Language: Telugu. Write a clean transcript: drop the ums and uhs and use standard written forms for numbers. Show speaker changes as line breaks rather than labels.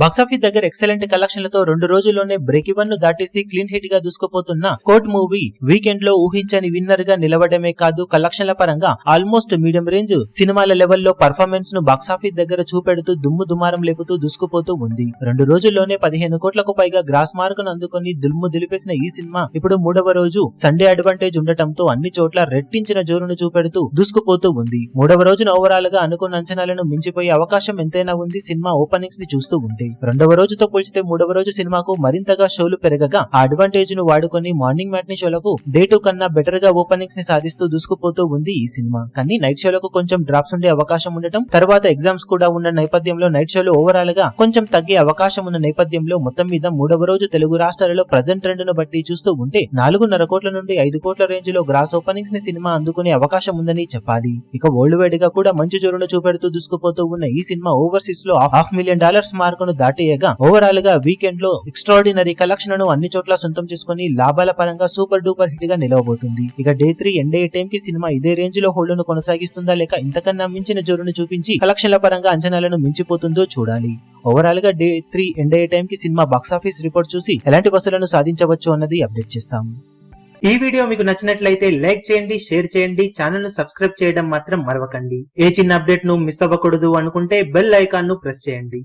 బాక్సాఫీస్ దగ్గర ఎక్సలెంట్ కలెక్షన్లతో 2 రోజుల్లోనే బ్రేక్ ఈవెన్ ను దాటేసి క్లీన్ హిట్ గా దూసుకుపోతున్న కోర్ట్ మూవీ వీకెండ్ లో ఊహించని విన్నర్ గా నిలవడమే కాదు, కలెక్షన్ల పరంగా ఆల్మోస్ట్ మీడియం రేంజ్ సినిమాల లెవెల్లో పర్ఫార్మెన్స్ ను బాక్సాఫీస్ దగ్గర చూపెడుతూ దుమ్ము దుమారం లేపుతూ దూసుకుపోతూ ఉంది. 2 రోజుల్లోనే 15 కోట్లకు పైగా గ్రాస్ మార్కును అందుకొని దుమ్ము దులిపేసిన ఈ సినిమా ఇప్పుడు 3వ రోజు సండే అడ్వాంటేజ్ ఉండటంతో అన్ని చోట్ల రెట్టించిన జోరును చూపెడుతూ దూసుకుపోతూ ఉంది. 3వ రోజున ఓవరాల్ గా అనుకున్న అంచనాలను మించిపోయే అవకాశం ఎంతైనా ఉంది సినిమా ఓపెనింగ్స్ ని చూస్తూ ఉంటే. 2వ రోజుతో పోల్చితే 3వ రోజు సినిమాకు మరింతగా షోలు పెరగగా ఆ అడ్వాంటేజ్ ను వాడుకొని మార్నింగ్ మ్యాట్నీ షోలకు డే 2 కన్నా బెటర్ గా ఓపెనింగ్స్ ని సాధిస్తూ దూసుకుపోతూ ఉంది ఈ సినిమా. కానీ నైట్ షోలకు కొంచెం డ్రాప్స్ ఉండే అవకాశం ఉండటం, తర్వాత ఎగ్జామ్స్ కూడా ఉన్న నేపథ్యంలో నైట్ షోలు ఓవరాల్ గా కొంచెం తగ్గే అవకాశం ఉన్న నేపథ్యంలో మొత్తం మీద 3వ రోజు తెలుగు రాష్ట్రాలలో ప్రజెంట్ ట్రెండ్ ను బట్టి చూస్తూ ఉంటే 4.5 కోట్ల నుండి 5 కోట్ల రేంజ్ లో గ్రాస్ ఓపెనింగ్స్ ని సినిమా అందుకునే అవకాశం ఉందని చెప్పాలి. ఇక వరల్డ్ వైడ్ గా కూడా మంచి జోరును చూపెడుతూ దూసుకుపోతూ ఉన్న ఈ సినిమా ఓవర్సీస్ లో $500,000 మార్కును దాటేయగా ఓవరాల్ గా వీకెండ్ లో ఎక్స్ట్రాడినరీ కలెక్షన్ ను అన్ని చోట్ల సొంతం చేసుకుని లాభాల పరంగా సూపర్ డూపర్ హిట్ గా నిలవబోతుంది. ఇక డే 3 ఎండ్ అయ్యే టైం కి సినిమా ఇదే రేంజ్ లో హోల్డ్ ను కొనసాగిస్తుందా లేక ఇంతకన్నా మించిన జోరును చూపించి కలెక్షన్ల పరంగా అంచనాలను మించిపోతుందో చూడాలి. ఓవరాల్ గా డే 3 ఎండ్ అయ్యే టైం కి సినిమా బాక్సాఫీస్ రిపోర్ట్ చూసి ఎలాంటి వసూలను సాధించవచ్చు అన్నది అప్డేట్ చేస్తాము. ఈ వీడియో మీకు నచ్చినట్లయితే లైక్ చేయండి, షేర్ చేయండి, ఛానల్ ను సబ్స్క్రైబ్ చేయడం మాత్రం మరవకండి. ఏ చిన్న అప్డేట్ ను మిస్ అవ్వకూడదు అనుకుంటే బెల్ ఐకాన్ ను ప్రెస్ చేయండి.